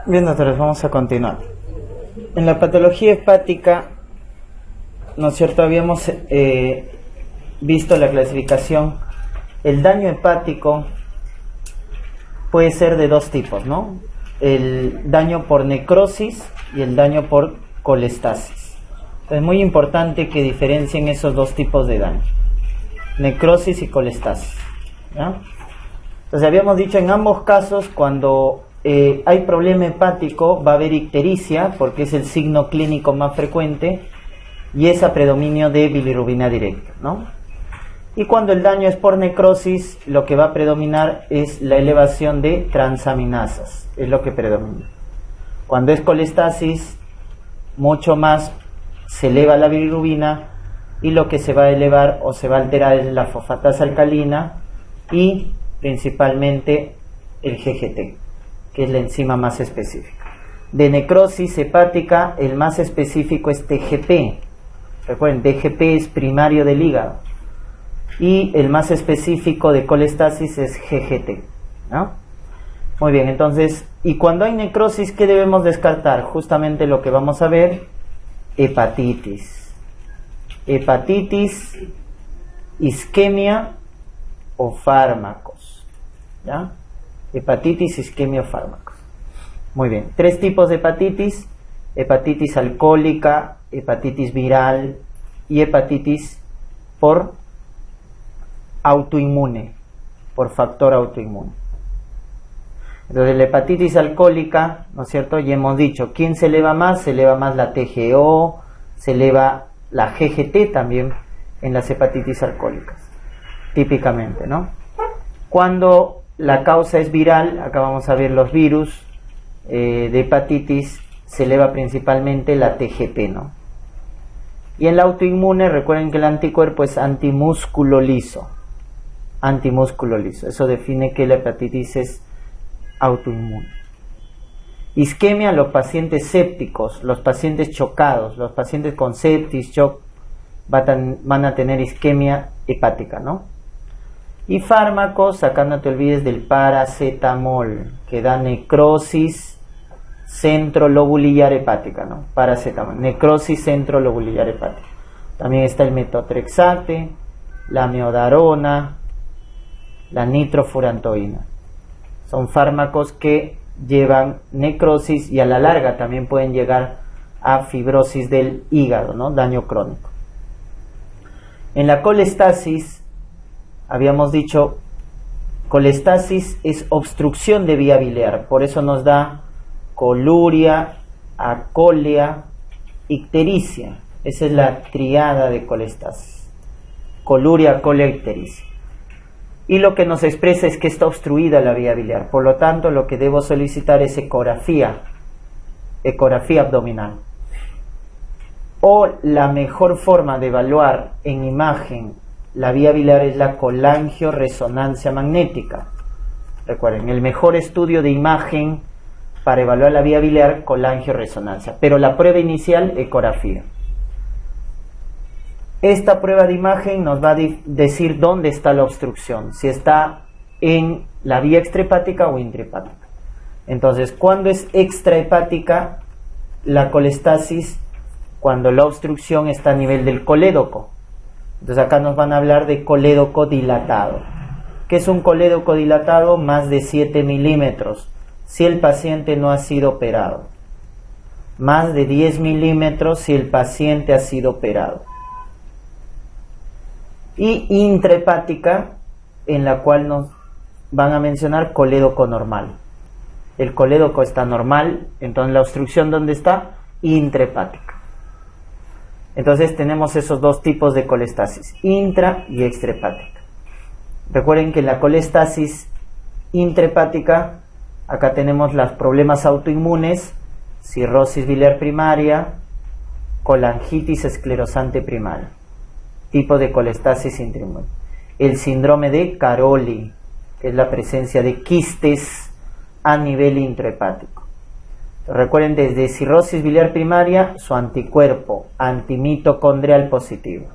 Bien, doctores, vamos a continuar. En la patología hepática, ¿no es cierto? Habíamos visto la clasificación. El daño hepático puede ser de dos tipos, ¿no? El daño por necrosis y el daño por colestasis. Es muy importante que diferencien esos dos tipos de daño: necrosis y colestasis, ¿ya? Entonces habíamos dicho, en ambos casos, cuando hay problema hepático, va a haber ictericia, porque es el signo clínico más frecuente, y es a predominio de bilirrubina directa, ¿no? Y cuando el daño es por necrosis, lo que va a predominar es la elevación de transaminasas, es lo que predomina. Cuando es colestasis, mucho más se eleva la bilirrubina, y lo que se va a elevar o se va a alterar es la fosfatasa alcalina y principalmente el GGT, que es la enzima más específica. De necrosis hepática, el más específico es TGP. Recuerden, TGP es primario del hígado. Y el más específico de colestasis es GGT, ¿no? Muy bien, entonces, y cuando hay necrosis, ¿qué debemos descartar? Justamente lo que vamos a ver: hepatitis. Hepatitis, isquemia o fármacos, ¿ya? Hepatitis, isquemia o fármacos. Muy bien, tres tipos de hepatitis: hepatitis alcohólica, hepatitis viral y hepatitis por autoinmune, por factor autoinmune. Entonces, la hepatitis alcohólica, ¿no es cierto? Ya hemos dicho, ¿quién se eleva más? Se eleva más la TGO, se eleva la GGT también en las hepatitis alcohólicas, típicamente, ¿no? Cuando la causa es viral, acá vamos a ver los virus de hepatitis, se eleva principalmente la TGP, ¿no? Y en la autoinmune, recuerden que el anticuerpo es antimúsculo liso. Antimúsculo liso, eso define que la hepatitis es autoinmune. Isquemia, los pacientes sépticos, los pacientes chocados, los pacientes con sepsis, shock, van a tener isquemia hepática, ¿no? Y fármacos, acá no te olvides del paracetamol, que da necrosis centrolobulillar hepática, ¿no? Paracetamol, necrosis centrolobulillar hepática. También está el metotrexate, la amiodarona, la nitrofurantoína. Son fármacos que llevan necrosis y a la larga también pueden llegar a fibrosis del hígado, ¿no? Daño crónico. En la colestasis, habíamos dicho, colestasis es obstrucción de vía biliar, por eso nos da coluria, acolia, ictericia. Esa es la triada de colestasis: coluria, acolia, ictericia. Y lo que nos expresa es que está obstruida la vía biliar, por lo tanto lo que debo solicitar es ecografía abdominal. O la mejor forma de evaluar en imagen la vía biliar es la colangioresonancia magnética. Recuerden, el mejor estudio de imagen para evaluar la vía biliar, colangioresonancia, pero la prueba inicial, ecografía. Esta prueba de imagen nos va a decir dónde está la obstrucción, si está en la vía extrahepática o intrahepática. Entonces, cuando es extrahepática, la colestasis, cuando la obstrucción está a nivel del colédoco. Entonces acá nos van a hablar de colédoco dilatado. ¿Qué es un colédoco dilatado? Más de 7 milímetros, si el paciente no ha sido operado. Más de 10 milímetros si el paciente ha sido operado. Y intrahepática, en la cual nos van a mencionar colédoco normal. El colédoco está normal, entonces la obstrucción, ¿dónde está? Intrahepática. Entonces tenemos esos dos tipos de colestasis: intra y extrahepática. Recuerden que la colestasis intrahepática, acá tenemos los problemas autoinmunes: cirrosis biliar primaria, colangitis esclerosante primaria, tipo de colestasis intrainmune. El síndrome de Caroli, que es la presencia de quistes a nivel intrahepático. Recuerden, desde cirrosis biliar primaria, su anticuerpo antimitocondrial positivo.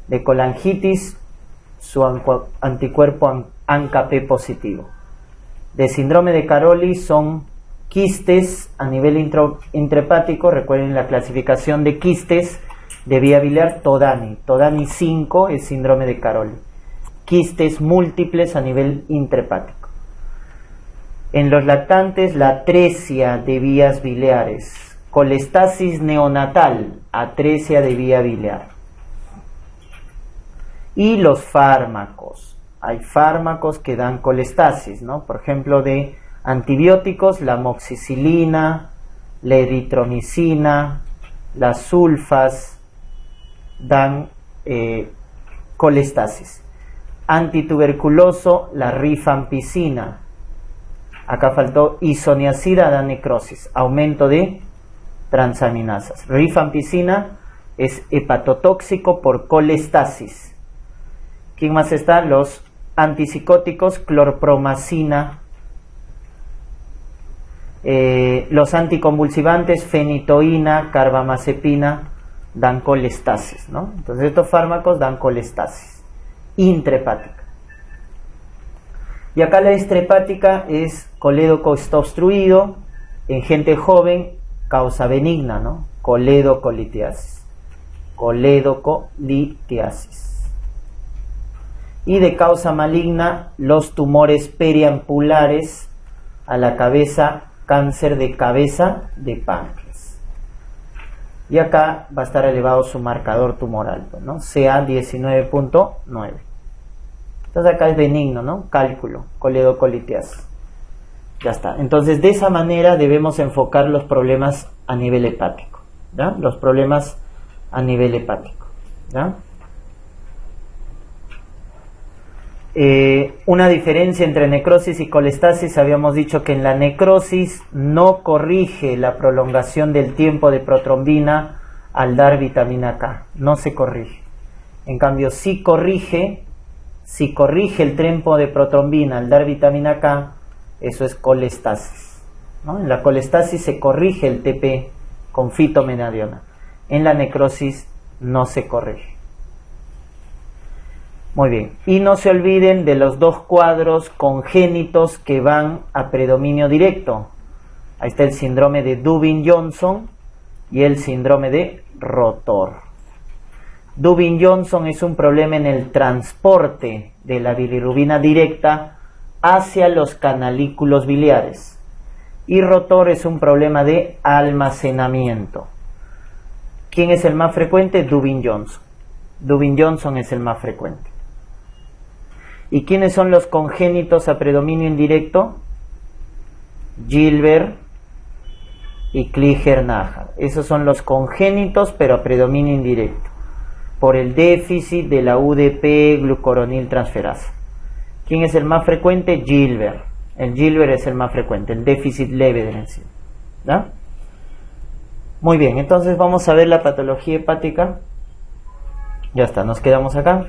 De colangitis, su anticuerpo ANCA-P positivo. De síndrome de Caroli son Quistes a nivel intrahepático, recuerden la clasificación de quistes de vía biliar, Todani. Todani 5 es síndrome de Caroli. Quistes múltiples a nivel intrahepático. En los lactantes, la atresia de vías biliares. Colestasis neonatal, atresia de vía biliar. Y los fármacos. Hay fármacos que dan colestasis, ¿no? Por ejemplo, de antibióticos, la amoxicilina, la eritromicina, las sulfas dan colestasis. Antituberculoso, la rifampicina. Acá faltó isoniazida, da necrosis, aumento de transaminasas. Rifampicina es hepatotóxico por colestasis. ¿Quién más está? Los antipsicóticos, clorpromacina. Los anticonvulsivantes, fenitoína, carbamazepina, dan colestasis, ¿no? Entonces estos fármacos dan colestasis intrahepática. Y acá la extrahepática es colédoco está obstruido, en gente joven, causa benigna, ¿no? Coledocolitiasis. Coledocolitiasis. Y de causa maligna, los tumores periampulares a la cabeza, cáncer de cabeza de páncreas. Y acá va a estar elevado su marcador tumoral, ¿no? CA 19.9. Entonces acá es benigno, ¿no? Cálculo, coledocolitiasis. Ya está. Entonces de esa manera debemos enfocar los problemas a nivel hepático, ¿ya? Los problemas a nivel hepático, ¿ya? Una diferencia entre necrosis y colestasis, habíamos dicho que en la necrosis no corrige la prolongación del tiempo de protrombina al dar vitamina K, no se corrige. En cambio, si corrige el tiempo de protrombina al dar vitamina K, eso es colestasis, ¿no? En la colestasis se corrige el TP con fitomenadiona, en la necrosis no se corrige. Muy bien, y no se olviden de los dos cuadros congénitos que van a predominio directo. Ahí está el síndrome de Dubin-Johnson y el síndrome de Rotor. Dubin-Johnson es un problema en el transporte de la bilirrubina directa hacia los canalículos biliares. Y Rotor es un problema de almacenamiento. ¿Quién es el más frecuente? Dubin-Johnson. Dubin-Johnson es el más frecuente. ¿Y quiénes son los congénitos a predominio indirecto? Gilbert y Kliger-Najar. Esos son los congénitos, pero a predominio indirecto, por el déficit de la UDP glucoronil transferasa. ¿Quién es el más frecuente? Gilbert. El Gilbert es el más frecuente, el déficit leve de la enzima, ¿ya? Muy bien, entonces vamos a ver la patología hepática. Ya está, nos quedamos acá.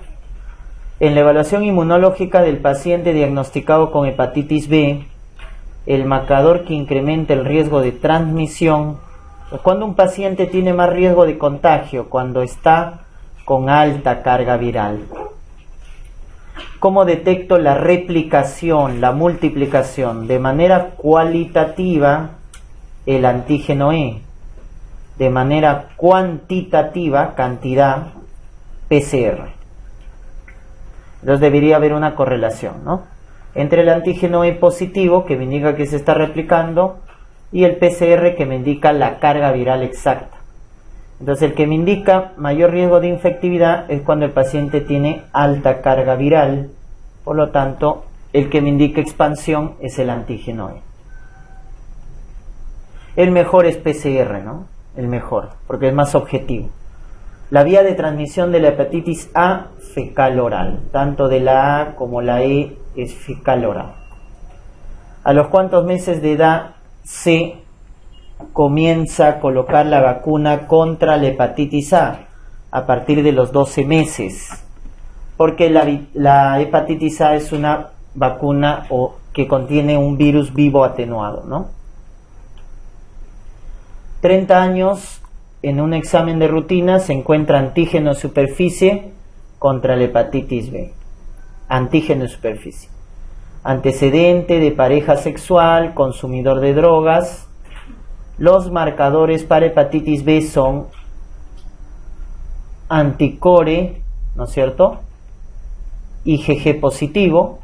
En la evaluación inmunológica del paciente diagnosticado con hepatitis B, el marcador que incrementa el riesgo de transmisión, cuando un paciente tiene más riesgo de contagio, cuando está con alta carga viral. ¿Cómo detecto la replicación, la multiplicación? De manera cualitativa, el antígeno E. De manera cuantitativa, cantidad, PCR. Entonces debería haber una correlación, ¿no? Entre el antígeno E positivo, que me indica que se está replicando, y el PCR, que me indica la carga viral exacta. Entonces el que me indica mayor riesgo de infectividad es cuando el paciente tiene alta carga viral. Por lo tanto, el que me indica expansión es el antígeno E. El mejor es PCR, ¿no? El mejor, porque es más objetivo. La vía de transmisión de la hepatitis A, fecal oral. Tanto de la A como la E es fecal oral. ¿A los cuántos meses de edad se comienza a colocar la vacuna contra la hepatitis A? A partir de los 12 meses. Porque la hepatitis A es una vacuna que contiene un virus vivo atenuado, ¿no? 30 años. En un examen de rutina se encuentra antígeno de superficie contra la hepatitis B. Antígeno de superficie. antecedente de pareja sexual, consumidor de drogas. Los marcadores para hepatitis B son anticore, ¿no es cierto? IgG positivo,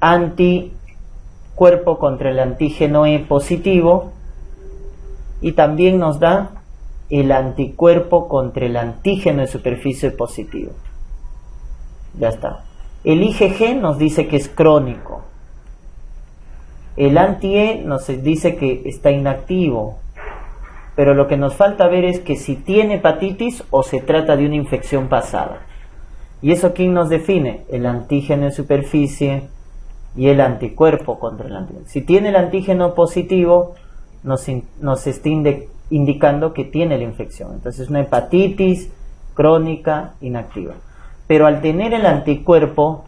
anticuerpo contra el antígeno E positivo, y también nos da el anticuerpo contra el antígeno de superficie positivo. Ya está. El IgG nos dice que es crónico. El anti-E nos dice que está inactivo. Pero lo que nos falta ver es que si tiene hepatitis o se trata de una infección pasada. ¿Y eso quién nos define? El antígeno de superficie y el anticuerpo contra el antígeno. Si tiene el antígeno positivo, nos está indicando que tiene la infección. Entonces es una hepatitis crónica inactiva. Pero al tener el anticuerpo,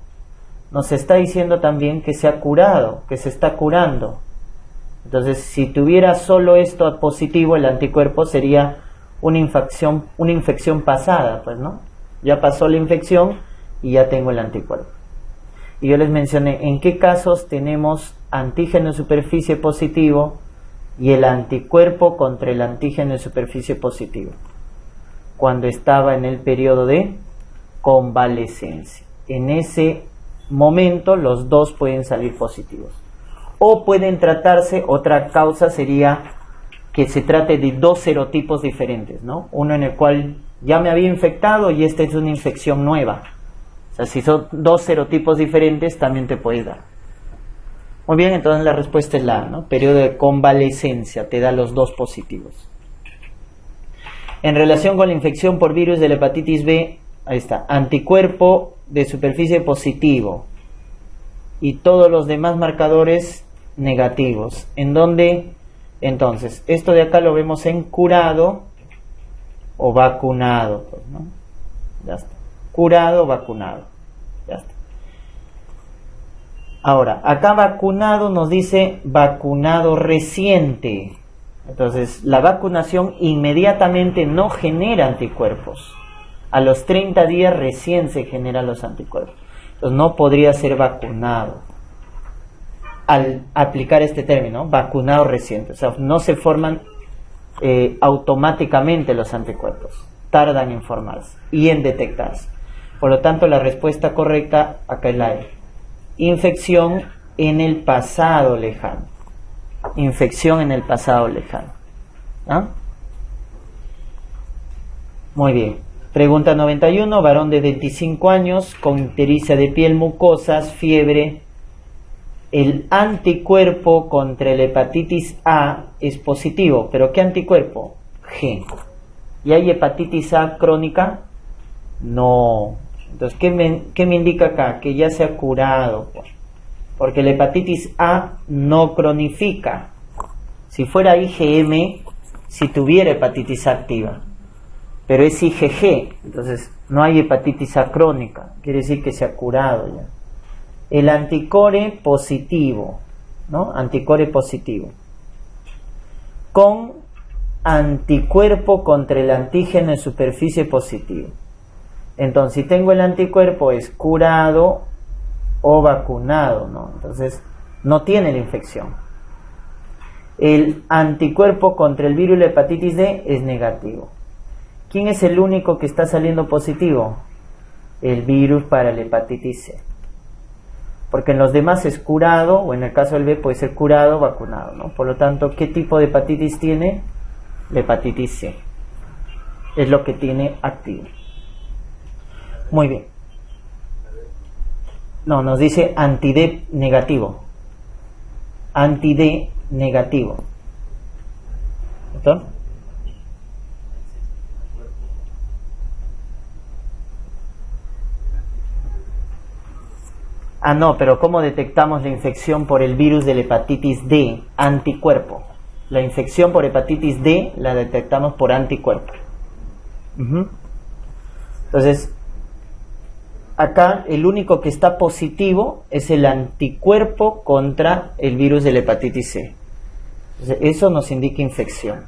nos está diciendo también que se ha curado, que se está curando. Entonces, si tuviera solo esto positivo, el anticuerpo sería una infección pasada, pues, ¿no? Ya pasó la infección y ya tengo el anticuerpo. Y yo les mencioné en qué casos tenemos antígeno de superficie positivo y el anticuerpo contra el antígeno de superficie positivo. Cuando estaba en el periodo de convalescencia. En ese momento los dos pueden salir positivos. O pueden tratarse, otra causa sería que se trate de dos serotipos diferentes, ¿no? Uno en el cual ya me había infectado y esta es una infección nueva. O sea, si son dos serotipos diferentes, también te puede dar. Muy bien, entonces la respuesta es la A, ¿no? Periodo de convalescencia, te da los dos positivos. En relación con la infección por virus de la hepatitis B, ahí está, anticuerpo de superficie positivo y todos los demás marcadores negativos. ¿En dónde? Entonces, esto de acá lo vemos en curado o vacunado, pues, ¿no? Ya está. Curado o vacunado. Ya está. Ahora, acá vacunado nos dice vacunado reciente. Entonces, la vacunación inmediatamente no genera anticuerpos. A los 30 días recién se generan los anticuerpos. Entonces, no podría ser vacunado. Al aplicar este término, vacunado reciente. O sea, no se forman automáticamente los anticuerpos. Tardan en formarse y en detectarse. Por lo tanto, la respuesta correcta acá es la E. Infección en el pasado lejano. Infección en el pasado lejano. ¿Ah? Muy bien. Pregunta 91. Varón de 25 años con ictericia de piel, mucosas, fiebre. El anticuerpo contra la hepatitis A es positivo. ¿Pero qué anticuerpo? G. ¿Y hay hepatitis A crónica? No. Entonces, ¿qué me indica acá? Que ya se ha curado. Porque la hepatitis A no cronifica. Si fuera IgM, si tuviera hepatitis A activa. Pero es IgG. Entonces, no hay hepatitis A crónica. Quiere decir que se ha curado ya. El anticore positivo, ¿no? Anticore positivo. Con anticuerpo contra el antígeno de superficie positivo. Entonces, si tengo el anticuerpo, es curado o vacunado, ¿no? Entonces, no tiene la infección. El anticuerpo contra el virus de la hepatitis D es negativo. ¿Quién es el único que está saliendo positivo? El virus para la hepatitis C. Porque en los demás es curado, o en el caso del B puede ser curado o vacunado, ¿no? Por lo tanto, ¿qué tipo de hepatitis tiene? La hepatitis C. Es lo que tiene activo. Muy bien. No, nos dice anti-D negativo. Anti-D negativo. ¿Listo? Ah, no, pero ¿cómo detectamos la infección por el virus de la hepatitis D? Anticuerpo. La infección por hepatitis D la detectamos por anticuerpo. Entonces, acá el único que está positivo es el anticuerpo contra el virus de la hepatitis C. Entonces, eso nos indica infección.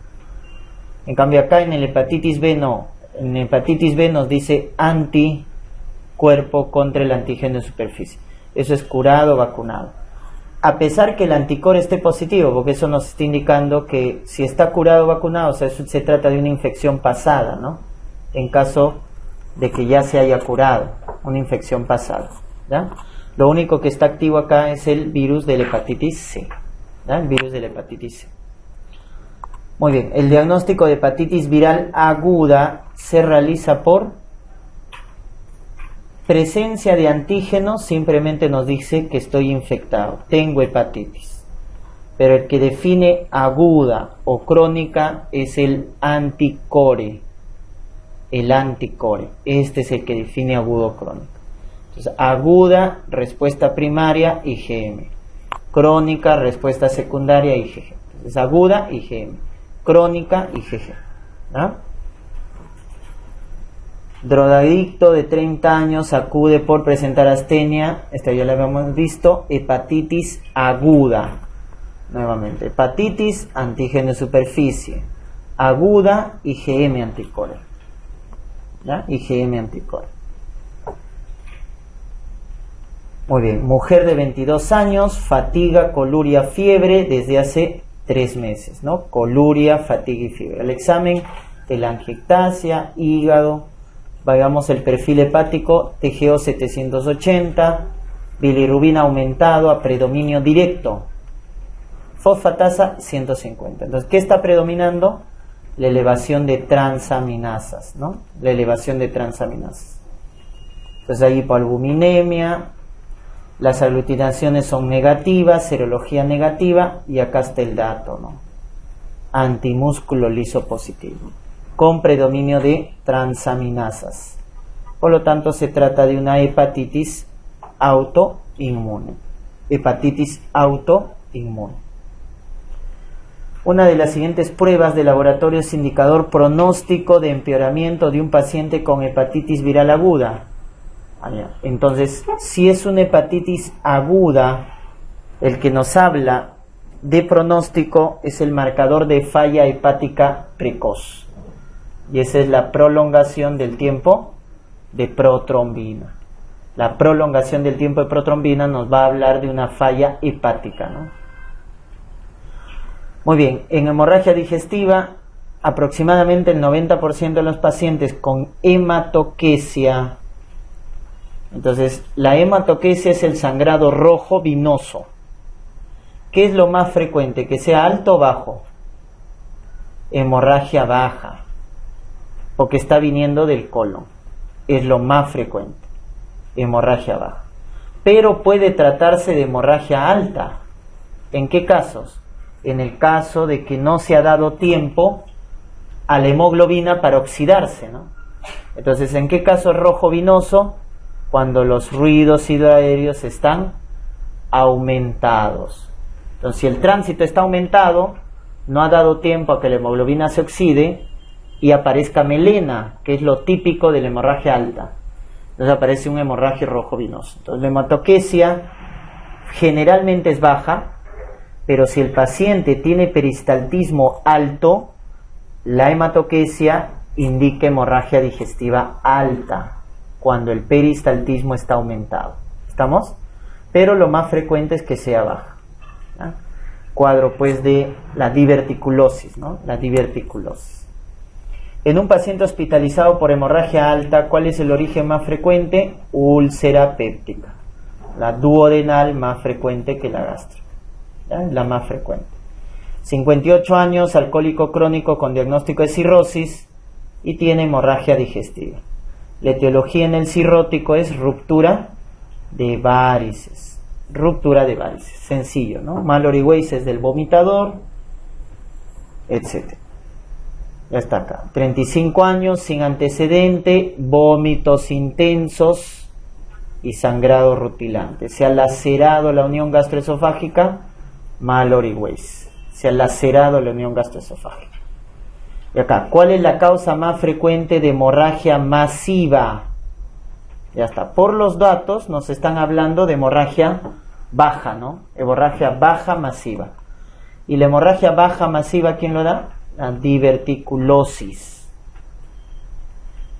En cambio acá en el hepatitis B no. En hepatitis B nos dice anticuerpo contra el antígeno de superficie. eso es curado, vacunado. A pesar que el anticuerpo esté positivo, porque eso nos está indicando que si está curado o vacunado, o sea, eso se trata de una infección pasada, ¿no? En caso de que ya se haya curado, una infección pasada, ¿ya? Lo único que está activo acá es el virus de la hepatitis C, ¿ya? El virus de la hepatitis C. Muy bien, el diagnóstico de hepatitis viral aguda se realiza por presencia de antígenos, simplemente nos dice que estoy infectado, tengo hepatitis. Pero el que define aguda o crónica es el anticore. El anticore, este es el que define agudo o crónico. Entonces, aguda, respuesta primaria, IgM. Crónica, respuesta secundaria, IgG. Entonces, aguda, IgM. Crónica, IgG. ¿Ah? Drogadicto de 30 años acude por presentar astenia, esta ya la habíamos visto, hepatitis aguda. Nuevamente, hepatitis, antígeno de superficie. Aguda, IgM anticore. ¿Ya? IgM anticore. Muy bien, mujer de 22 años, fatiga, coluria, fiebre desde hace 3 meses, ¿no? Coluria, fatiga y fiebre. El examen, telangiectasia, hígado, veamos el perfil hepático, TGO 780, bilirrubina aumentado a predominio directo, fosfatasa 150. Entonces, ¿qué está predominando? La elevación de transaminasas, ¿no? La elevación de transaminasas. Entonces, hay hipoalbuminemia, las aglutinaciones son negativas, serología negativa, y acá está el dato, ¿no? Antimúsculo liso positivo, con predominio de transaminasas. Por lo tanto, se trata de una hepatitis autoinmune. Hepatitis autoinmune. Una de las siguientes pruebas de laboratorio es indicador pronóstico de empeoramiento de un paciente con hepatitis viral aguda. Entonces, si es una hepatitis aguda, el que nos habla de pronóstico es el marcador de falla hepática precoz. Y esa es la prolongación del tiempo de protrombina. La prolongación del tiempo de protrombina nos va a hablar de una falla hepática, ¿no? Muy bien, en hemorragia digestiva, aproximadamente el 90% de los pacientes con hematoquesia. Entonces, la hematoquesia es el sangrado rojo vinoso. ¿Qué es lo más frecuente? ¿Que sea alto o bajo? Hemorragia baja, porque está viniendo del colon. Es lo más frecuente, hemorragia baja. Pero puede tratarse de hemorragia alta. ¿En qué casos? En el caso de que no se ha dado tiempo a la hemoglobina para oxidarse, ¿no? Entonces, ¿en qué caso es rojo vinoso? Cuando los ruidos hidroaéreos están aumentados. Entonces, si el tránsito está aumentado, no ha dado tiempo a que la hemoglobina se oxide y aparezca melena, que es lo típico de la hemorragia alta. Entonces aparece un hemorragia rojo vinoso. Entonces, la hematoquesia generalmente es baja, pero si el paciente tiene peristaltismo alto, la hematoquesia indica hemorragia digestiva alta, cuando el peristaltismo está aumentado. ¿Estamos? Pero lo más frecuente es que sea baja, ¿no? Cuadro pues de la diverticulosis, ¿no? La diverticulosis. En un paciente hospitalizado por hemorragia alta, ¿cuál es el origen más frecuente? Úlcera péptica. La duodenal más frecuente que la gástrica, ¿ya? La más frecuente. 58 años, alcohólico crónico con diagnóstico de cirrosis y tiene hemorragia digestiva. La etiología en el cirrótico es ruptura de varices. Ruptura de varices, sencillo, ¿no? Mallory Weiss del vomitador, etc. Ya está acá. 35 años, sin antecedente, vómitos intensos y sangrado rutilante. Se ha lacerado la unión gastroesofágica, Mallory Weiss. Se ha lacerado la unión gastroesofágica. Y acá, ¿cuál es la causa más frecuente de hemorragia masiva? Ya está. Por los datos nos están hablando de hemorragia baja, ¿no? Hemorragia baja masiva. ¿Y la hemorragia baja masiva quién lo da? La diverticulosis.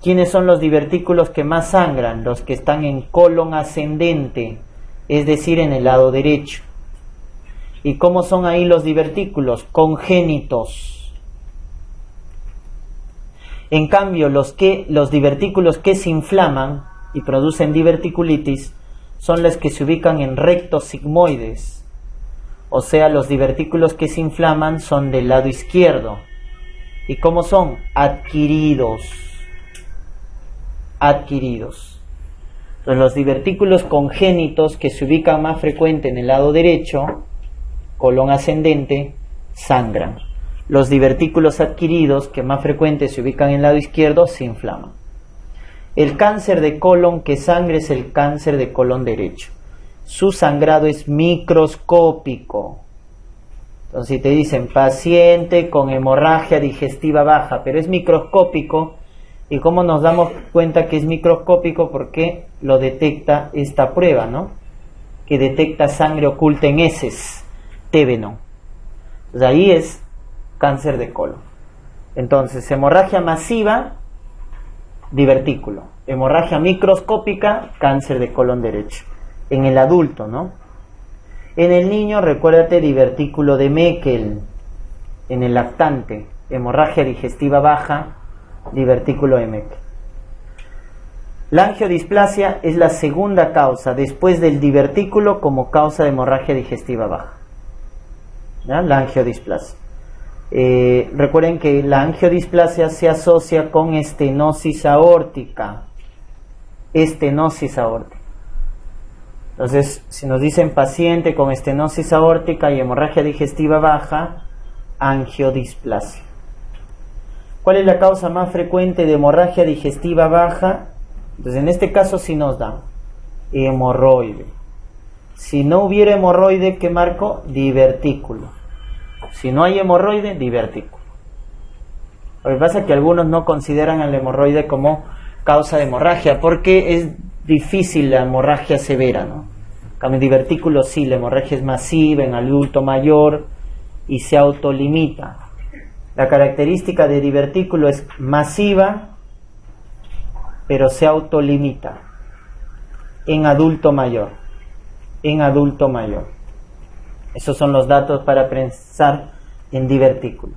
¿Quiénes son los divertículos que más sangran? Los que están en colon ascendente. es decir, en el lado derecho. ¿Y cómo son ahí los divertículos? Congénitos. En cambio, los divertículos que se inflaman y producen diverticulitis son los que se ubican en rectos sigmoides. O sea, los divertículos que se inflaman son del lado izquierdo. ¿Y cómo son? Adquiridos. Adquiridos. Entonces, los divertículos congénitos que se ubican más frecuente en el lado derecho, colon ascendente, sangran. Los divertículos adquiridos, que más frecuente se ubican en el lado izquierdo, se inflaman. El cáncer de colon que sangra es el cáncer de colon derecho. Su sangrado es microscópico. Entonces, si te dicen paciente con hemorragia digestiva baja, pero es microscópico, ¿y cómo nos damos cuenta que es microscópico? Porque lo detecta esta prueba, ¿no? Que detecta sangre oculta en heces, tébeno. Entonces, ahí es cáncer de colon. Entonces, hemorragia masiva, divertículo. Hemorragia microscópica, cáncer de colon derecho. En el adulto, ¿no? En el niño, recuérdate, divertículo de Meckel. En el lactante, hemorragia digestiva baja, divertículo de Meckel. La angiodisplasia es la segunda causa, después del divertículo, como causa de hemorragia digestiva baja. ¿Ya? La angiodisplasia. Recuerden que la angiodisplasia se asocia con estenosis aórtica. Estenosis aórtica. Entonces, si nos dicen paciente con estenosis aórtica y hemorragia digestiva baja, angiodisplasia. ¿Cuál es la causa más frecuente de hemorragia digestiva baja? Entonces, en este caso sí nos da hemorroide. Si no hubiera hemorroide, ¿qué marco? Divertículo. Si no hay hemorroide, divertículo. Lo que pasa es que algunos no consideran al hemorroide como causa de hemorragia, porque es difícil la hemorragia severa, ¿no? Cambio divertículo sí, la hemorragia es masiva en adulto mayor y se autolimita. La característica de divertículo es masiva, pero se autolimita en adulto mayor. En adulto mayor. Esos son los datos para pensar en divertículo.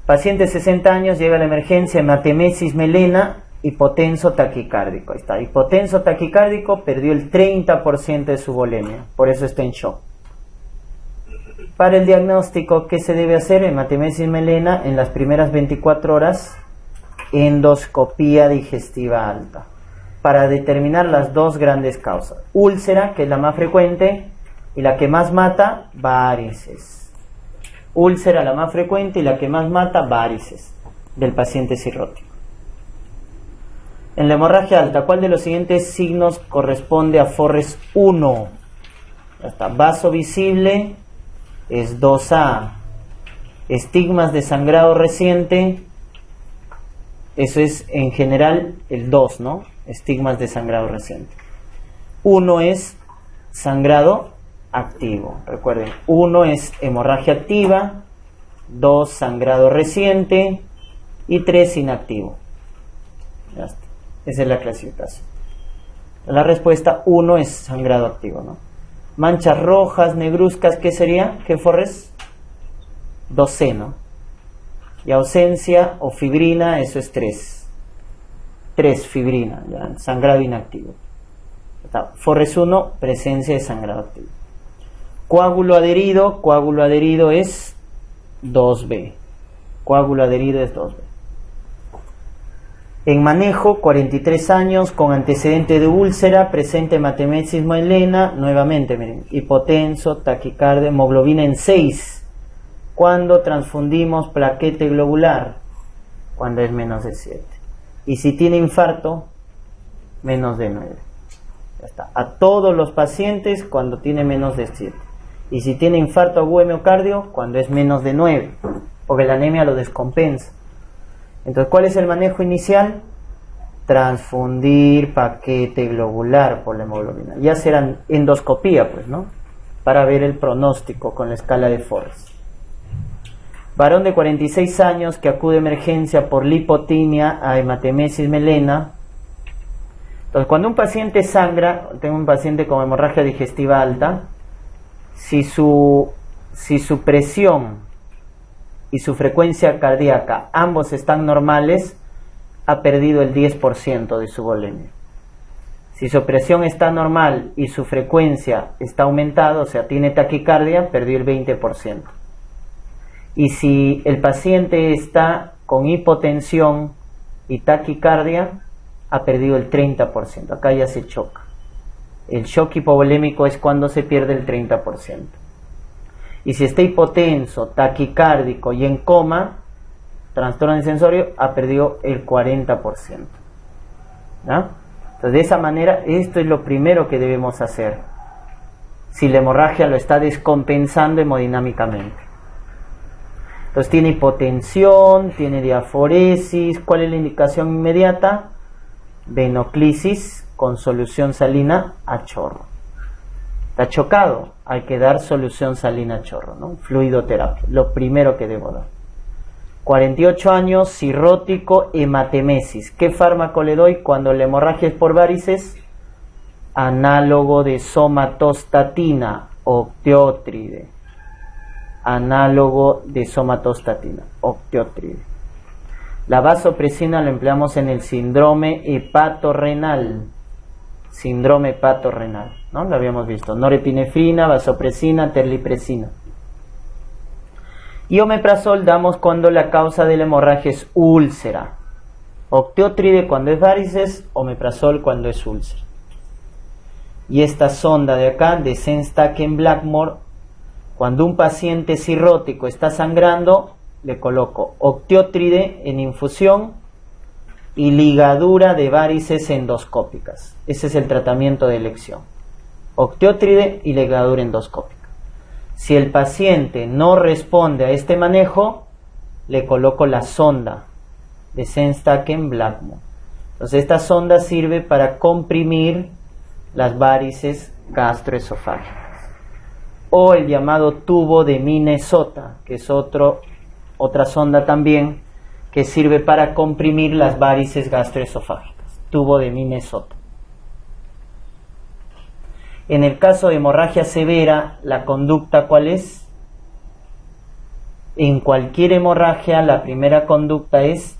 Paciente 60 años, llega a la emergencia, hematemesis melena, hipotenso taquicárdico. Ahí está, hipotenso taquicárdico, perdió el 30% de su volemia, por eso está en shock. Para el diagnóstico, ¿qué se debe hacer? Hematemesis melena, en las primeras 24 horas, endoscopía digestiva alta, para determinar las dos grandes causas. Úlcera, que es la más frecuente, y la que más mata, varices. Úlcera la más frecuente y la que más mata, varices, del paciente cirrótico. En la hemorragia alta, ¿cuál de los siguientes signos corresponde a Forres 1? Ya está. Vaso visible es 2A. Estigmas de sangrado reciente, eso es en general el 2, ¿no? Estigmas de sangrado reciente. 1 es sangrado activo. Recuerden, 1 es hemorragia activa, 2 sangrado reciente y 3 inactivo. Ya está. Esa es la clasificación. La respuesta 1 es sangrado activo, ¿no? Manchas rojas, negruzcas, ¿qué sería? ¿Qué Forres? 2C, ¿no? Y ausencia o fibrina, eso es 3. 3 fibrina, ya, sangrado inactivo. Forres 1, presencia de sangrado activo. Coágulo adherido es 2B. Coágulo adherido es 2B. En manejo, 43 años, con antecedente de úlcera, presente hematemesis melena, nuevamente, miren, hipotenso, taquicardia, hemoglobina en 6. ¿Cuándo transfundimos plaquete globular? Cuando es menos de 7. Y si tiene infarto, menos de 9. Ya está. A todos los pacientes cuando tiene menos de 7. Y si tiene infarto agudo de miocardio, cuando es menos de 9. Porque la anemia lo descompensa. Entonces, ¿cuál es el manejo inicial? Transfundir paquete globular por la hemoglobina. Ya será endoscopía, pues, ¿no? Para ver el pronóstico con la escala de Forres. Varón de 46 años que acude a emergencia por lipotimia a hematemesis melena. Entonces, cuando un paciente sangra, tengo un paciente con hemorragia digestiva alta, si su presión y su frecuencia cardíaca, ambos están normales, ha perdido el 10% de su volemia. Si su presión está normal y su frecuencia está aumentada, o sea, tiene taquicardia, perdió el 20%. Y si el paciente está con hipotensión y taquicardia, ha perdido el 30%. Acá ya se choca. El shock hipovolémico es cuando se pierde el 30%. Y si está hipotenso, taquicárdico y en coma, trastorno del sensorio, ha perdido el 40%. ¿No? Entonces, de esa manera, esto es lo primero que debemos hacer. Si la hemorragia lo está descompensando hemodinámicamente. Entonces, tiene hipotensión, tiene diaforesis. ¿Cuál es la indicación inmediata? Venoclisis con solución salina a chorro. Está chocado, hay que dar solución salina a chorro, ¿no? Fluidoterapia, lo primero que debo dar. 48 años, cirrótico, hematemesis. ¿Qué fármaco le doy cuando la hemorragia es por varices? Análogo de somatostatina, octeótride. Análogo de somatostatina, octeótride. La vasopresina lo empleamos en el síndrome hepatorrenal. Síndrome hepatorrenal, ¿no? Lo habíamos visto. Norepinefrina, vasopresina, terlipresina. Y omeprazol damos cuando la causa de la hemorragia es úlcera. Octeótride cuando es varices, omeprazol cuando es úlcera. Y esta sonda de acá, de Sengstaken-Blackmore, cuando un paciente cirrótico está sangrando, le coloco octeótride en infusión y ligadura de varices endoscópicas. Ese es el tratamiento de elección. Octeótride y ligadura endoscópica. Si el paciente no responde a este manejo, le coloco la sonda de Sengstaken-Blackmore. Entonces, esta sonda sirve para comprimir las varices gastroesofágicas. O el llamado tubo de Minnesota, que es otra sonda también, que sirve para comprimir las varices gastroesofágicas. Tubo de Minnesota. En el caso de hemorragia severa, la conducta, ¿cuál es? En cualquier hemorragia, la primera conducta es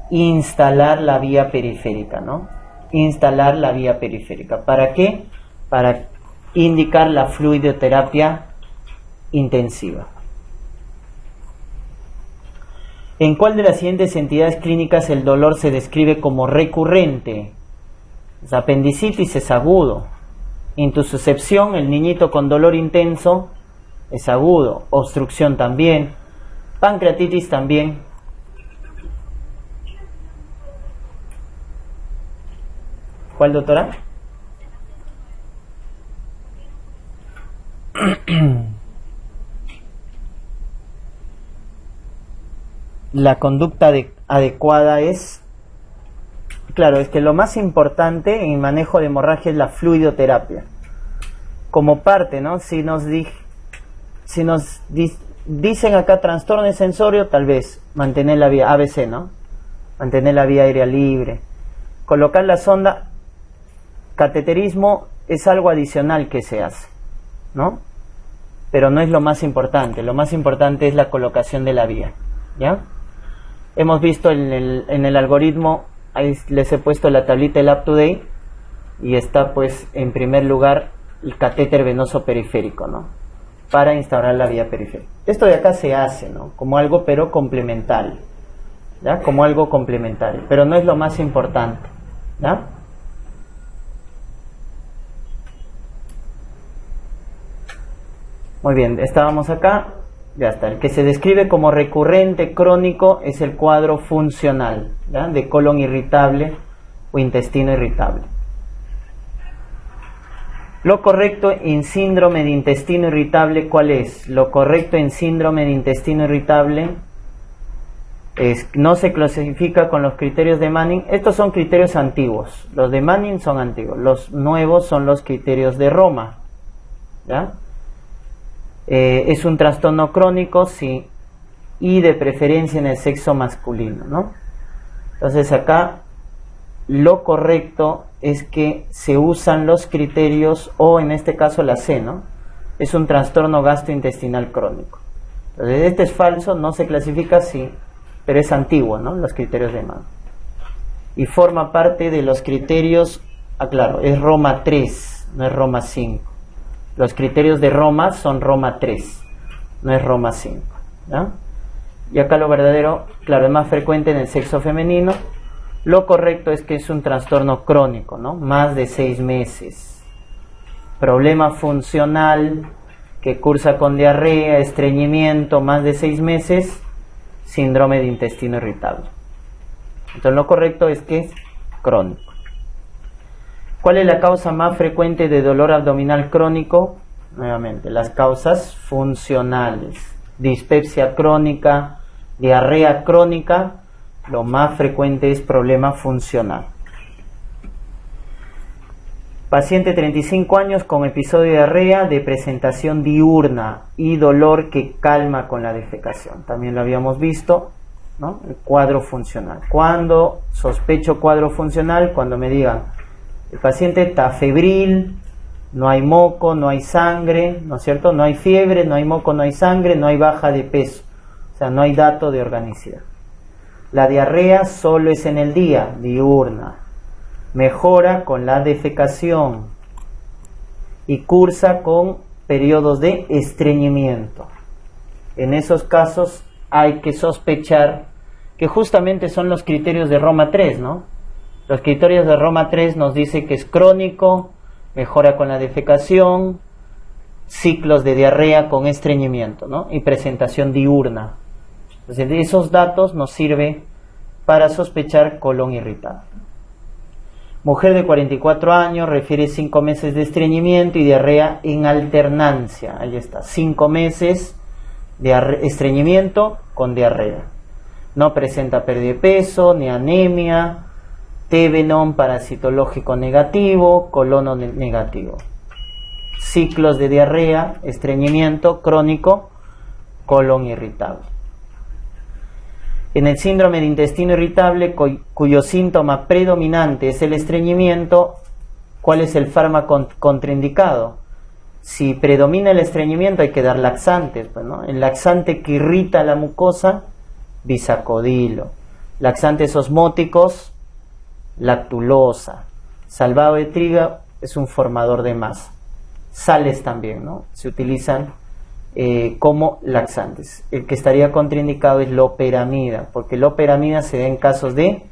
instalar la vía periférica, ¿no? Instalar la vía periférica. ¿Para qué? Para indicar la fluidoterapia intensiva. ¿En cuál de las siguientes entidades clínicas el dolor se describe como recurrente? La apendicitis es agudo. Intususcepción, el niñito con dolor intenso, es agudo. Obstrucción también. Pancreatitis también. ¿Cuál, doctora? La conducta adecuada es, claro, es que lo más importante en el manejo de hemorragia es la fluidoterapia. Como parte, ¿no? Si nos dicen acá trastorno de sensorio, tal vez mantener la vía ABC, ¿no? Mantener la vía aérea libre. Colocar la sonda, cateterismo es algo adicional que se hace, ¿no? Pero no es lo más importante. Lo más importante es la colocación de la vía, ¿ya? Hemos visto en el algoritmo, ahí les he puesto la tablita del UpToDate y está pues en primer lugar el catéter venoso periférico, ¿no? Para instaurar la vía periférica. Esto de acá se hace, ¿no? Como algo pero complementario, ¿ya? Como algo complementario, pero no es lo más importante, ¿ya? Muy bien, estábamos acá. Ya está, el que se describe como recurrente crónico es el cuadro funcional, ¿ya? De colon irritable o intestino irritable. Lo correcto en síndrome de intestino irritable, ¿cuál es? Lo correcto en síndrome de intestino irritable no se clasifica con los criterios de Manning. Estos son criterios antiguos, los de Manning son antiguos, los nuevos son los criterios de Roma, ¿ya? Es un trastorno crónico, sí, y de preferencia en el sexo masculino, ¿no? Entonces acá lo correcto es que se usan los criterios, o en este caso la C, ¿no? Es un trastorno gastrointestinal crónico. Entonces, este es falso, no se clasifica así, pero es antiguo, ¿no? Los criterios de Mann. Y forma parte de los criterios, aclaro, es Roma 3, no es Roma 5. Los criterios de Roma son Roma 3, no es Roma 5, ¿ya? Y acá lo verdadero, claro, es más frecuente en el sexo femenino. Lo correcto es que es un trastorno crónico, ¿no? Más de 6 meses. Problema funcional que cursa con diarrea, estreñimiento, más de 6 meses, síndrome de intestino irritable. Entonces lo correcto es que es crónico. ¿Cuál es la causa más frecuente de dolor abdominal crónico? Nuevamente, las causas funcionales. Dispepsia crónica, diarrea crónica, lo más frecuente es problema funcional. Paciente 35 años con episodio de diarrea de presentación diurna y dolor que calma con la defecación. También lo habíamos visto, ¿no? El cuadro funcional. Cuando sospecho cuadro funcional, cuando me digan, el paciente está febril, no hay moco, no hay sangre, ¿no es cierto? No hay fiebre, no hay moco, no hay sangre, no hay baja de peso. O sea, no hay dato de organicidad. La diarrea solo es en el día, diurna. Mejora con la defecación y cursa con periodos de estreñimiento. En esos casos hay que sospechar que justamente son los criterios de Roma 3, ¿no? Los criterios de Roma 3 nos dice que es crónico, mejora con la defecación, ciclos de diarrea con estreñimiento, ¿no? Y presentación diurna. Entonces, esos datos nos sirven para sospechar colon irritable. Mujer de 44 años, refiere 5 meses de estreñimiento y diarrea en alternancia. Ahí está, 5 meses de estreñimiento con diarrea. No presenta pérdida de peso, ni anemia, T-venón parasitológico negativo, colono negativo. Ciclos de diarrea, estreñimiento crónico, colon irritable. En el síndrome de intestino irritable, cuyo síntoma predominante es el estreñimiento, ¿cuál es el fármaco contraindicado? Si predomina el estreñimiento hay que dar laxantes, pues, ¿no? El laxante que irrita la mucosa, bisacodilo. Laxantes osmóticos, lactulosa. Salvado de trigo es un formador de masa. Sales también, ¿no? Se utilizan como laxantes. El que estaría contraindicado es loperamida, porque loperamida se da en casos de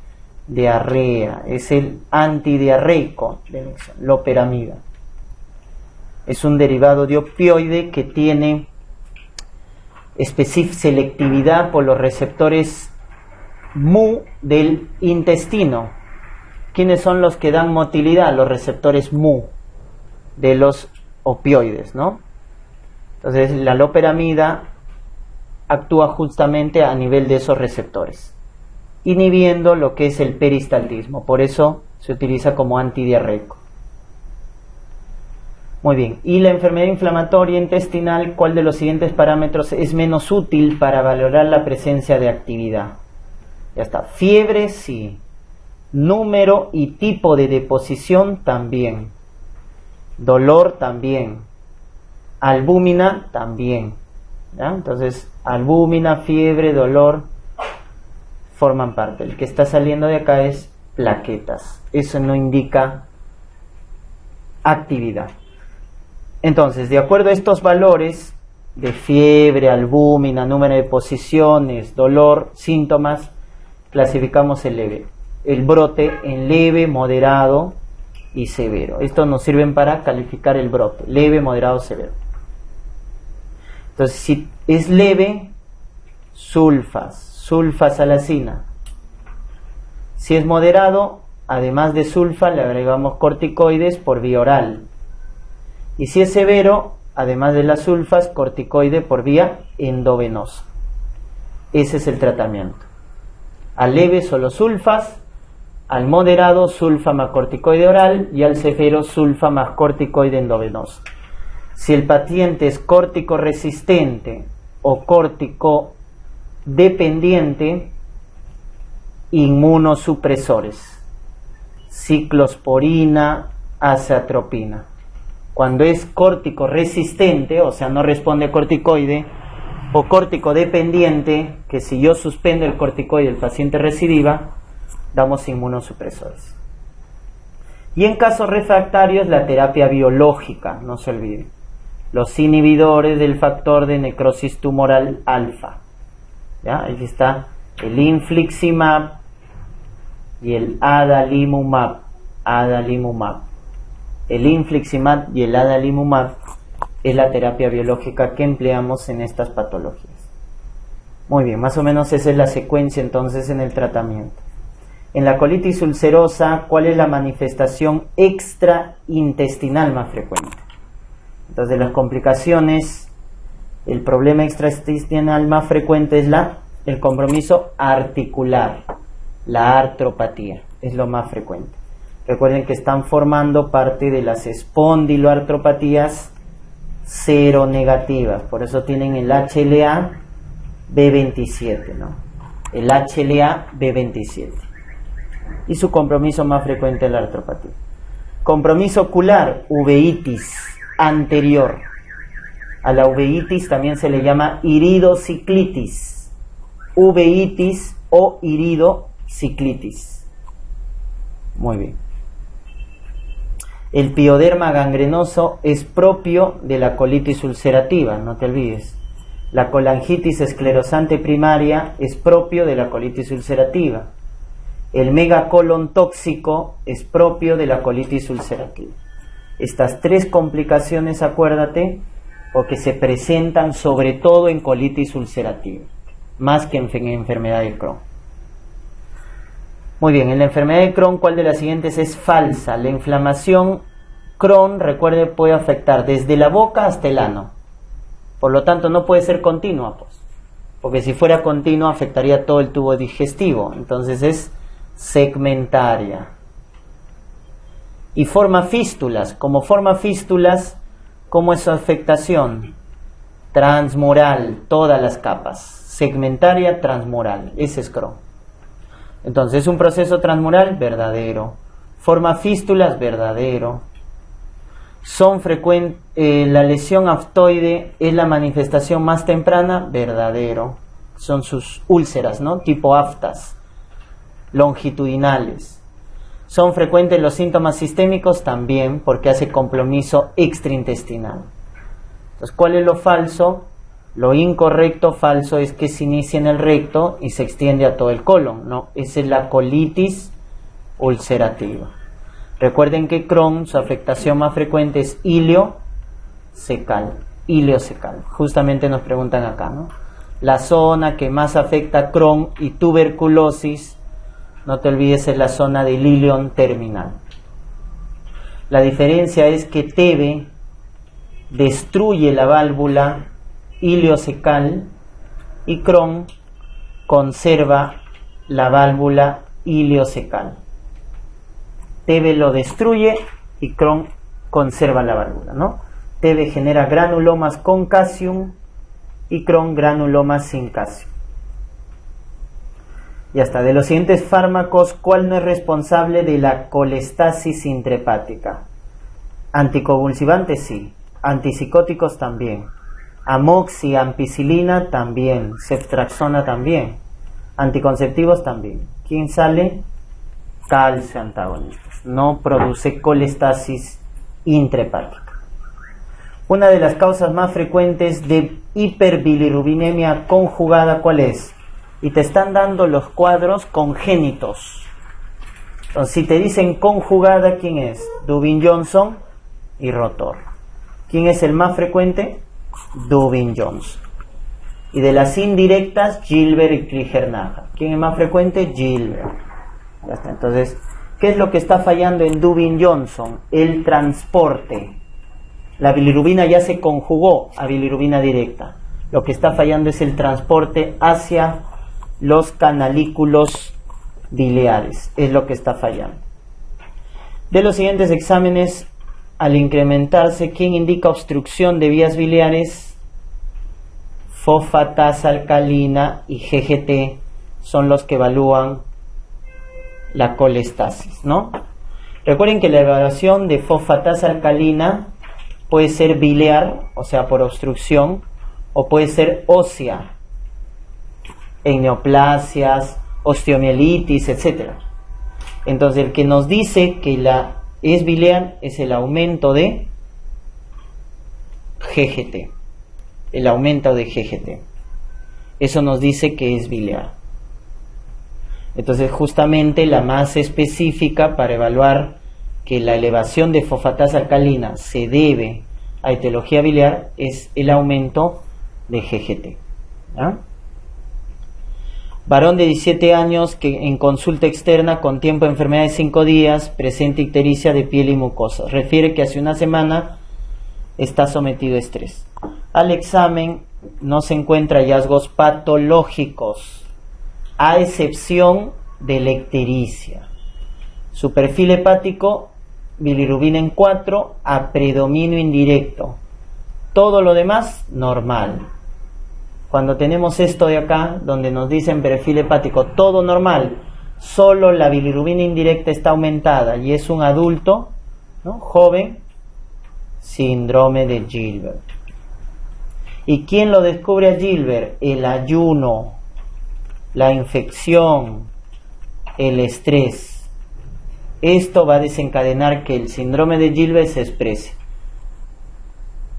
diarrea, es el antidiarreico, loperamida. Es un derivado de opioide que tiene selectividad por los receptores mu del intestino. ¿Quiénes son los que dan motilidad? Los receptores mu de los opioides, ¿no? Entonces la loperamida actúa justamente a nivel de esos receptores, inhibiendo lo que es el peristaltismo. Por eso se utiliza como antidiarreico. Muy bien. Y la enfermedad inflamatoria intestinal, ¿cuál de los siguientes parámetros es menos útil para valorar la presencia de actividad? Ya está. Fiebre, sí. Número y tipo de deposición, también. Dolor, también. Albúmina, también. ¿Ya? Entonces, albúmina, fiebre, dolor, forman parte. El que está saliendo de acá es plaquetas. Eso no indica actividad. Entonces, de acuerdo a estos valores de fiebre, albúmina, número de posiciones, dolor, síntomas, clasificamos el brote en leve, moderado y severo. Estos nos sirven para calificar el brote, leve, moderado, severo. Entonces, si es leve, sulfasalacina. Si es moderado, además de sulfa, le agregamos corticoides por vía oral. Y si es severo, además de las sulfas, corticoide por vía endovenosa. Ese es el tratamiento. Al leve solo sulfas, al moderado sulfa más corticoide oral y al severo sulfa más corticoide endovenosa. Si el paciente es córtico resistente o córtico dependiente, inmunosupresores. ciclosporina, azatropina. Cuando es córtico resistente, o sea, no responde corticoide, o córtico dependiente, que si yo suspendo el corticoide el paciente recidiva, damos inmunosupresores. Y en casos refractarios, la terapia biológica, no se olvide. Los inhibidores del factor de necrosis tumoral alfa. ¿Ya? Ahí está el infliximab y el adalimumab. El infliximab y el adalimumab es la terapia biológica que empleamos en estas patologías. Muy bien, más o menos esa es la secuencia entonces en el tratamiento. En la colitis ulcerosa, ¿cuál es la manifestación extraintestinal más frecuente? Entonces, las complicaciones, el problema extraintestinal más frecuente es el compromiso articular, la artropatía, es lo más frecuente. Recuerden que están formando parte de las espondiloartropatías seronegativas, por eso tienen el HLA B27, ¿no? El HLA B27. Y su compromiso más frecuente es la artropatía. Compromiso ocular, uveitis anterior. A la uveitis también se le llama iridociclitis. Uveitis o iridociclitis. Muy bien. El pioderma gangrenoso es propio de la colitis ulcerativa, no te olvides. La colangitis esclerosante primaria es propio de la colitis ulcerativa. El megacolon tóxico es propio de la colitis ulcerativa. Estas tres complicaciones, acuérdate, porque se presentan sobre todo en colitis ulcerativa, más que en enfermedad de Crohn. Muy bien, en la enfermedad de Crohn, ¿cuál de las siguientes es falsa? La inflamación Crohn, recuerde, puede afectar desde la boca hasta el ano. Por lo tanto, no puede ser continua, pues, porque si fuera continua afectaría todo el tubo digestivo. Entonces es segmentaria. Y forma fístulas. Como forma fístulas, ¿cómo es su afectación? Transmural, todas las capas. Segmentaria, transmural. Ese es Crohn. Entonces, ¿es un proceso transmural? Verdadero. Forma fístulas, verdadero. Son frecuentes, la lesión aftoide es la manifestación más temprana, verdadero. Son sus úlceras, ¿no? Tipo aftas, longitudinales. Son frecuentes los síntomas sistémicos también, porque hace compromiso extraintestinal. Entonces, ¿cuál es lo falso? Lo incorrecto, falso, es que se inicia en el recto y se extiende a todo el colon. No, esa es la colitis ulcerativa. Recuerden que Crohn, su afectación más frecuente es iliocecal. Justamente nos preguntan acá, ¿no? La zona que más afecta a Crohn y tuberculosis, no te olvides, es la zona del ilion terminal. La diferencia es que TB destruye la válvula iliocecal y Crohn conserva la válvula iliocecal. TB lo destruye y Crohn conserva la válvula, ¿no? TB genera granulomas con calcium y Crohn granulomas sin calcium. Y hasta de los siguientes fármacos, ¿cuál no es responsable de la colestasis intrahepática? Anticonvulsivantes sí, antipsicóticos también, amoxi, ampicilina también, ceftriaxona también, anticonceptivos también. ¿Quién sale? Calcio antagonistas. No produce colestasis intrahepática. Una de las causas más frecuentes de hiperbilirubinemia conjugada, ¿cuál es? Y te están dando los cuadros congénitos. Entonces, si te dicen conjugada, ¿quién es? Dubin-Johnson y Rotor. ¿Quién es el más frecuente? Dubin-Johnson. Y de las indirectas, Gilbert y Krieger-Naja. ¿Quién es más frecuente? Gilbert. Ya está. Entonces, ¿qué es lo que está fallando en Dubin-Johnson? El transporte. La bilirrubina ya se conjugó a bilirrubina directa. Lo que está fallando es el transporte hacia los canalículos biliares. Es lo que está fallando. De los siguientes exámenes, al incrementarse, ¿quién indica obstrucción de vías biliares? Fosfatasa alcalina y GGT son los que evalúan la colestasis, ¿no? Recuerden que la elevación de fosfatasa alcalina puede ser biliar, o sea, por obstrucción, o puede ser ósea, en neoplasias, osteomielitis, etc. Entonces, el que nos dice que es biliar es el aumento de GGT. El aumento de GGT. Eso nos dice que es biliar. Entonces, justamente la más específica para evaluar que la elevación de fosfatasa alcalina se debe a etiología biliar es el aumento de GGT. ¿Ya? Varón de 17 años que en consulta externa con tiempo de enfermedad de 5 días presenta ictericia de piel y mucosa. Refiere que hace una semana está sometido a estrés. Al examen no se encuentra hallazgos patológicos, a excepción de la ictericia. Su perfil hepático, bilirrubina en 4, a predominio indirecto. Todo lo demás, normal. Cuando tenemos esto de acá, donde nos dicen perfil hepático, todo normal, solo la bilirrubina indirecta está aumentada y es un adulto, ¿no?, joven, síndrome de Gilbert. ¿Y quién lo descubre a Gilbert? El ayuno, la infección, el estrés. Esto va a desencadenar que el síndrome de Gilbert se exprese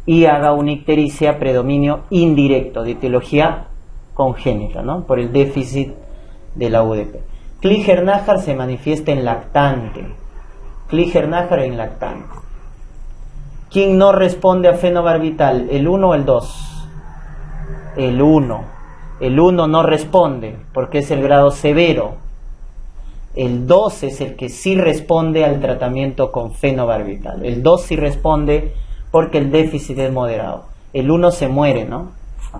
y haga una ictericia predominio indirecto de etiología congénita, ¿no?, por el déficit de la UDP. Kliger-Najar se manifiesta en lactante. Kliger-Najar en lactante. ¿Quién no responde a fenobarbital? ¿El 1 o el 2? El 1. El 1 no responde porque es el grado severo. El 2 es el que sí responde al tratamiento con fenobarbital. El 2 sí responde porque el déficit es moderado. El 1 se muere, ¿no?,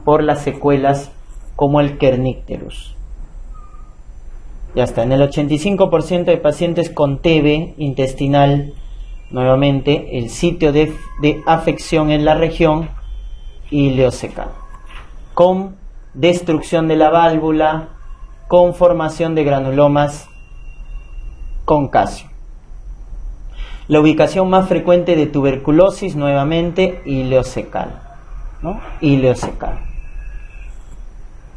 por las secuelas como el kernicterus. Ya está. En el 85% de pacientes con TB intestinal, nuevamente, el sitio de afección es la región ileocecal, con destrucción de la válvula, con formación de granulomas con calcio. La ubicación más frecuente de tuberculosis, nuevamente, ileocecal, ¿no? Ileocecal.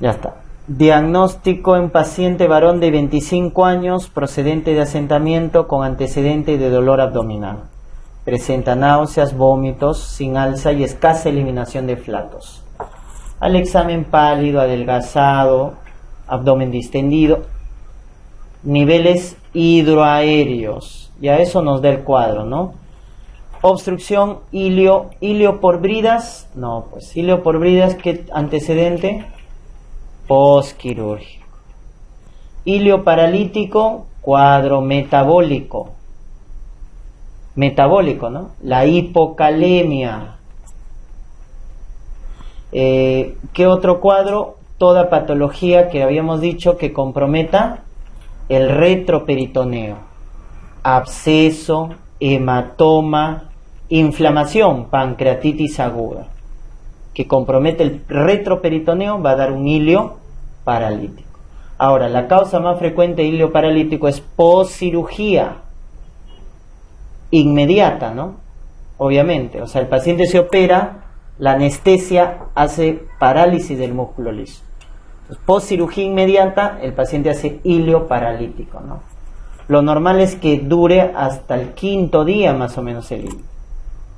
Ya está. Diagnóstico en paciente varón de 25 años, procedente de asentamiento con antecedente de dolor abdominal. Presenta náuseas, vómitos, sin alza y escasa eliminación de flatos. Al examen pálido, adelgazado, abdomen distendido, niveles hidroaéreos. Ya eso nos da el cuadro, ¿no? Obstrucción ilio por bridas. No, pues ilio por bridas, ¿qué antecedente? Postquirúrgico. Ilio paralítico, cuadro metabólico. Metabólico, ¿no? La hipocalemia. ¿Qué otro cuadro? Toda patología que habíamos dicho que comprometa el retroperitoneo. Absceso, hematoma, inflamación, pancreatitis aguda, que compromete el retroperitoneo, va a dar un ilio paralítico. Ahora, la causa más frecuente de ilio paralítico es poscirugía inmediata, ¿no? Obviamente, o sea, el paciente se opera, la anestesia hace parálisis del músculo liso. Entonces, poscirugía inmediata, el paciente hace ilio paralítico, ¿no? Lo normal es que dure hasta el 5.º día más o menos el ilio.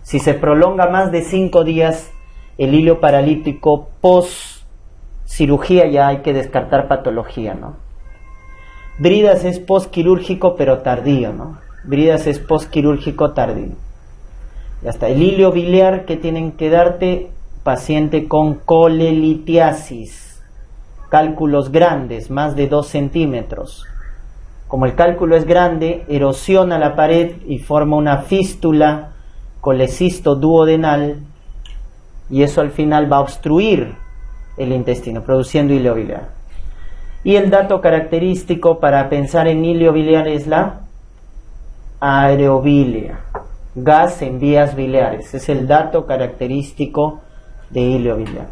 Si se prolonga más de 5 días el ilio paralítico post cirugía, ya hay que descartar patología, ¿no? Bridas es postquirúrgico pero tardío, ¿no? Bridas es postquirúrgico tardío. Ya está. El ilio biliar que tienen que darte, paciente con colelitiasis, cálculos grandes, más de 2 centímetros. Como el cálculo es grande, erosiona la pared y forma una fístula colecisto duodenal, y eso al final va a obstruir el intestino, produciendo ilio biliar. Y el dato característico para pensar en ilio biliar es la aerobilia, gas en vías biliares. Es el dato característico de ilio biliar.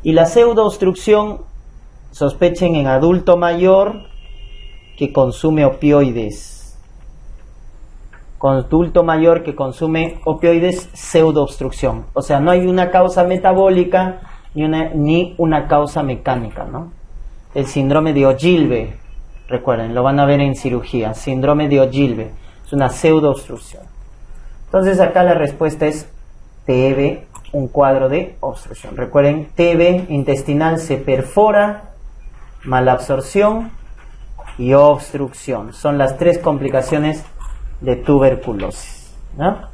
Y la pseudoobstrucción, sospechen en adulto mayor que consume opioides. con adulto mayor que consume opioides, pseudoobstrucción. O sea, no hay una causa metabólica ni una causa mecánica, ¿no? El síndrome de Ogilvie, recuerden, lo van a ver en cirugía, síndrome de Ogilvie, es una pseudoobstrucción. Entonces acá la respuesta es TB, un cuadro de obstrucción. Recuerden, TB intestinal se perfora, malabsorción y obstrucción. Son las tres complicaciones de tuberculosis, ¿no?